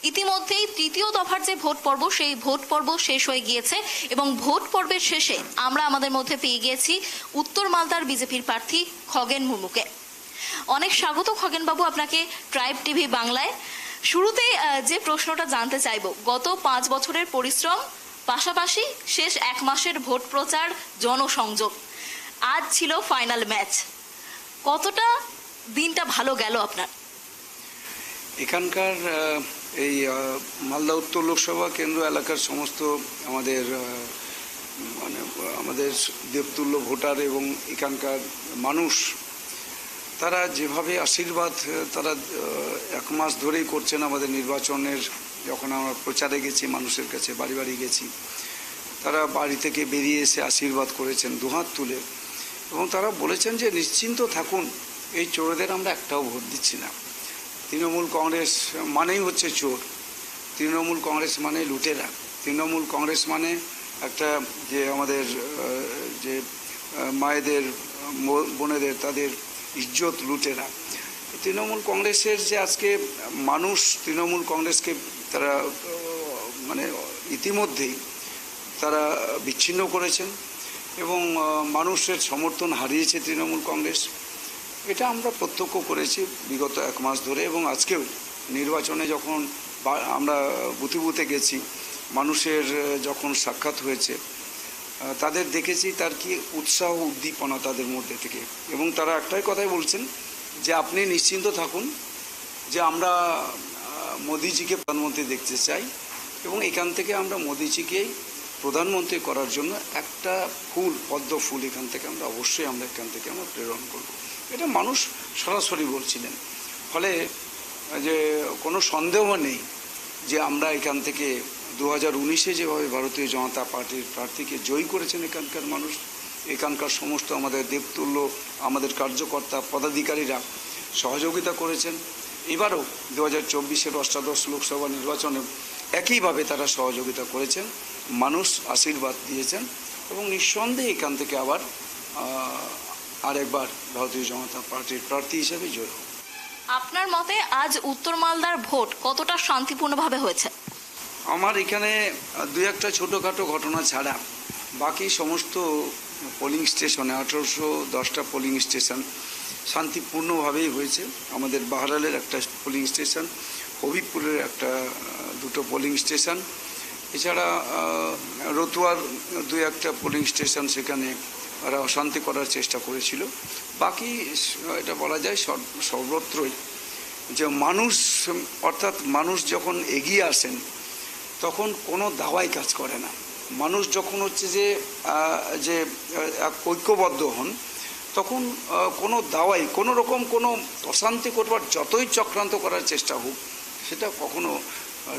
ইতিমধ্যেই তৃতীয় দফার যে ভোট পর্ব সেই ভোট পর্ব শেষ হয়ে গিয়েছে এবং ভোট পর্বের শেষে আমরা আমাদের মধ্যে পেয়ে গিয়েছি উত্তর মালদার বিজেপির প্রার্থী খগেন মুর্মুকে। অনেক স্বাগত খগেন বাবু আপনাকে ট্রাইব টিভি বাংলায়। শুরুতেই যে প্রশ্নটা জানতে চাইব, গত 5 বছরের পরিশ্রম পাশাপাশি শেষ 1 মাসের ভোট প্রচার, জনসংযোগ, আজ ছিল ফাইনাল ম্যাচ, কতটা দিনটা ভালো গেল আপনার? এখানকার এই মালদা উত্তর লোকসভা কেন্দ্র এলাকার সমস্ত আমাদের দেবতুল্য ভোটার এবং এখানকার মানুষ, তারা যেভাবে আশীর্বাদ তারা 1 মাস ধরেই করছেন আমাদের নির্বাচনের। যখন আমরা প্রচারে গেছি, মানুষের কাছে বাড়ি বাড়ি গেছি, তারা বাড়ি থেকে বেরিয়ে এসে আশীর্বাদ করেছেন দুহাত তুলে, এবং তারা বলেছেন যে নিশ্চিন্ত থাকুন, এই চোরদের আমরা একটাও ভোট দিচ্ছি না। তৃণমূল কংগ্রেস মানেই হচ্ছে চোর, তৃণমূল কংগ্রেস মানে লুটেরা, তৃণমূল কংগ্রেস মানে একটা যে আমাদের যে মায়েদের বোনেদের তাদের ইজ্জত লুটেরা। তৃণমূল কংগ্রেসের যে আজকে মানুষ তৃণমূল কংগ্রেসকে তারা ইতিমধ্যেই তারা বিচ্ছিন্ন করেছেন এবং মানুষের সমর্থন হারিয়েছে তৃণমূল কংগ্রেস। এটা আমরা প্রত্যক্ষ করেছি বিগত 1 মাস ধরে, এবং আজকেও নির্বাচনে যখন আমরা বুথে বুথে গেছি, মানুষের যখন সাক্ষাৎ হয়েছে, তাদের দেখেছি তার কি উৎসাহ উদ্দীপনা তাদের মধ্যে থেকে, এবং তারা একটাই কথাই বলছেন যে আপনি নিশ্চিন্ত থাকুন যে আমরা মোদিজিকে প্রধানমন্ত্রী দেখতে চাই, এবং এখান থেকে আমরা মোদিজিকেই প্রধানমন্ত্রী করার জন্য একটা ফুল, পদ্ম ফুল এখান থেকে আমরা অবশ্যই এখান থেকে আমরা প্রেরণ করব। এটা মানুষ সরাসরি বলছিলেন। ফলে যে কোনো সন্দেহ নেই যে আমরা এখান থেকে 2019-এ যেভাবে ভারতীয় জনতা পার্টির প্রার্থীকে জয়ী করেছেন এখানকার মানুষ, এখানকার সমস্ত আমাদের দেবতুল্য আমাদের কার্যকর্তা পদাধিকারীরা সহযোগিতা করেছেন। এবারও 2024-এর অষ্টাদশ লোকসভা নির্বাচনে একইভাবে তারা সহযোগিতা করেছেন, মানুষ আশীর্বাদ দিয়েছেন, এবং নিঃসন্দেহে এখান থেকে আবার আরেকবার ভারতীয় জনতা পার্টির প্রার্থী হিসেবে জয় হোক। আপনার মতে আজ উত্তর মালদার ভোট কতটা শান্তিপূর্ণভাবে হয়েছে? আমার এখানে 2-1টা ছোটোখাটো ঘটনা ছাড়া বাকি সমস্ত পোলিং স্টেশনে 1810টা পোলিং স্টেশন শান্তিপূর্ণভাবেই হয়েছে। আমাদের বাহারালের একটা পোলিং স্টেশন, হবিবপুরের দুটো পোলিং স্টেশন, এছাড়া রতুয়ার 2-1টা পোলিং স্টেশন, সেখানে ওরা অশান্তি করার চেষ্টা করেছিল। বাকি এটা বলা যায় সর্বত্রই যে মানুষ, অর্থাৎ মানুষ যখন এগিয়ে আসেন তখন কোনো দাওয়াই কাজ করে না। মানুষ যখন হচ্ছে যে ঐক্যবদ্ধ হন, তখন কোনো দাওয়াই, কোনো রকম কোনো অশান্তি করবার যতই চক্রান্ত করার চেষ্টা হোক, সেটা কখনো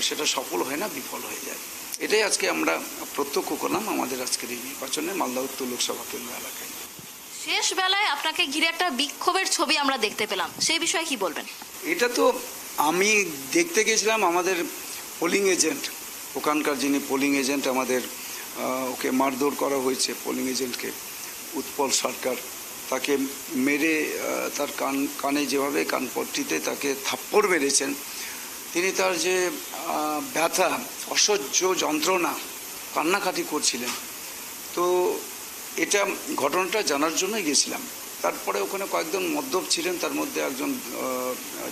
সেটা সফল হয় না, বিফল হয়ে যায়। এটাই আজকে আমরা প্রত্যক্ষ করলাম আমাদের আজকের এই নির্বাচনে মালদা উত্তর লোকসভা কেন্দ্র এলাকায়। শেষ বেলায় আপনাকে ঘিরে একটা বিক্ষোভের ছবি আমরা দেখতে পেলাম, সেই বিষয়ে কি বলবেন? এটা তো আমি দেখতে গেছিলাম আমাদের পোলিং এজেন্ট, ওখানকার যিনি পোলিং এজেন্ট, আমাদের ওকে মারধর করা হয়েছে পোলিং এজেন্টকে, উৎপল সরকার, তাকে মেরে তার কানে যেভাবে কানপট্টিতে তাকে থাপ্পড় মেরেছেন, তিনি তার যে ব্যথা, অসহ্য যন্ত্রণা, কান্নাকাটি করছিলেন। তো এটা ঘটনাটা জানার জন্যই গেছিলাম। তারপরে ওখানে কয়েকজন মদ্যপ ছিলেন, তার মধ্যে একজন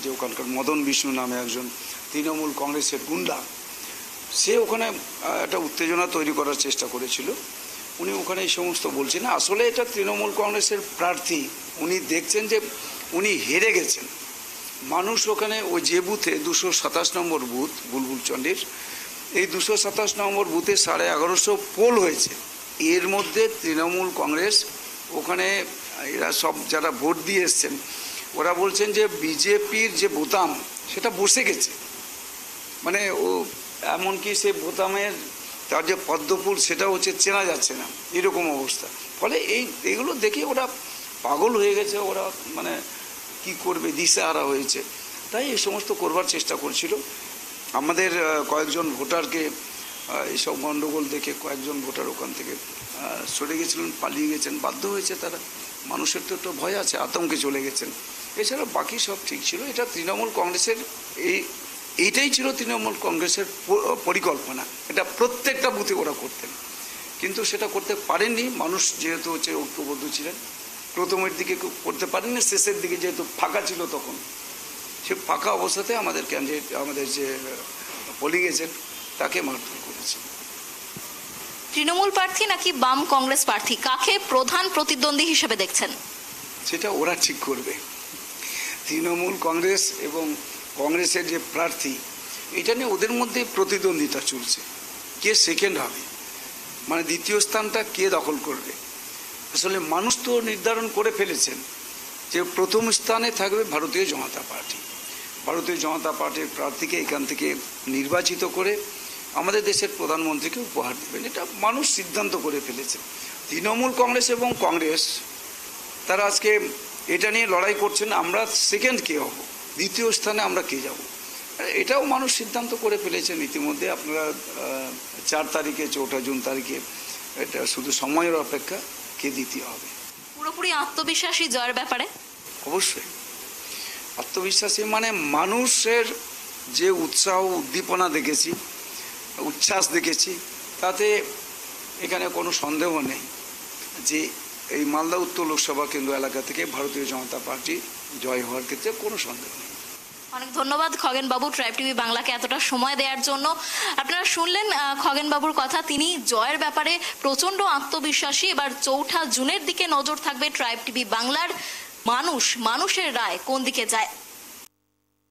যে ওখানকার মদন বিষ্ণু নামে একজন তৃণমূল কংগ্রেসের গুন্ডা, সে ওখানে একটা উত্তেজনা তৈরি করার চেষ্টা করেছিল। উনি ওখানে এই সমস্ত বলছেন, আসলে এটা তৃণমূল কংগ্রেসের প্রার্থী, উনি দেখছেন যে উনি হেরে গেছেন। মানুষ ওখানে ওই যে বুথে 227 নম্বর বুথ বুলবুলচন্ডীর, এই 227 নম্বর বুথে 1150 পোল হয়েছে। এর মধ্যে তৃণমূল কংগ্রেস ওখানে এরা সব যারা ভোট দিয়ে এসছেন, ওরা বলছেন যে বিজেপির যে বোতাম সেটা বসে গেছে, মানে ও এমনকি সে বোতামের তার যে পদ্মফুল সেটা হচ্ছে চেনা যাচ্ছে না, এরকম অবস্থা। ফলে এইগুলো দেখে ওরা পাগল হয়ে গেছে, ওরা মানে কি করবে, দিশেহারা হয়েছে, তাই এই সমস্ত করবার চেষ্টা করছিল। আমাদের কয়েকজন ভোটারকে এইসব গণ্ডগোল দেখে কয়েকজন ভোটার ওখান থেকে সরে গেছিলেন, পালিয়ে গেছেন, বাধ্য হয়েছে তারা। মানুষের তো একটু ভয় আছে, আতঙ্কে চলে গেছেন। এছাড়া বাকি সব ঠিক ছিল। এটা তৃণমূল কংগ্রেসের এই এইটাই ছিল তৃণমূল কংগ্রেসের পরিকল্পনা। এটা প্রত্যেকটা বুথে ওরা করতেন, কিন্তু সেটা করতে পারেননি। মানুষ যেহেতু হচ্ছে ঐক্যবদ্ধ ছিলেন, প্রথমের দিকে করতে পারেননি, শেষের দিকে যেহেতু ফাঁকা ছিল তখন, সে ফাঁকা অবস্থাতে আমাদের ক্যান্ডিডেট, আমাদের যে পোলিং এজেন্ট, তাকে মারধর করেছে। তৃণমূল প্রার্থী নাকি বাম কংগ্রেস প্রার্থী, কাকে প্রধান প্রতিদ্বন্দ্বী হিসেবে দেখছেন? সেটা ওরা ঠিক করবে। তৃণমূল কংগ্রেস এবং কংগ্রেসের যে প্রার্থী, এটা নিয়ে ওদের মধ্যে প্রতিদ্বন্দ্বিতা চলছে, কে সেকেন্ড হবে, মানে দ্বিতীয় স্থানটা কে দখল করবে। আসলে মানুষ তো নির্ধারণ করে ফেলেছেন যে প্রথম স্থানে থাকবে ভারতীয় জনতা পার্টি। ভারতীয় জনতা পার্টির প্রার্থীকে এখান থেকে নির্বাচিত করে আমাদের দেশের প্রধানমন্ত্রীকে উপহার দেবেন, এটা মানুষ সিদ্ধান্ত করে ফেলেছে। তৃণমূল কংগ্রেস এবং কংগ্রেস তারা আজকে এটা নিয়ে লড়াই করছেন, আমরা সেকেন্ড কে হব, দ্বিতীয় স্থানে আমরা কে যাব, এটাও মানুষ সিদ্ধান্ত করে ফেলেছেন ইতিমধ্যে। আপনারা 4 তারিখে, 4 জুন তারিখে, এটা শুধু সময়ের অপেক্ষা কে দ্বিতীয় হবে। পুরোপুরি আত্মবিশ্বাসী জয়ের ব্যাপারে? অবশ্যই আত্মবিশ্বাসী, মানে মানুষের যে উৎসাহ উদ্দীপনা দেখেছি, উচ্ছ্বাস দেখেছি, তাতে এখানে কোনো সন্দেহ নেই যে এই মালদা উত্তর লোকসভা কেন্দ্র এলাকা থেকে ভারতীয় জনতা পার্টি জয় হওয়ার ক্ষেত্রে কোনো সন্দেহ নেই। অনেক ধন্যবাদ খগেন বাবু, ট্রাইব টিভি বাংলাকে এতটা সময় দেওয়ার জন্য। আপনারা শুনলেন খগেন বাবুর কথা, তিনি জয়ের ব্যাপারে প্রচন্ড আত্মবিশ্বাসী। এবার 4 জুনের দিকে নজর থাকবে ট্রাইব টিভি বাংলার। মানুষের রায় কোন দিকে যায়।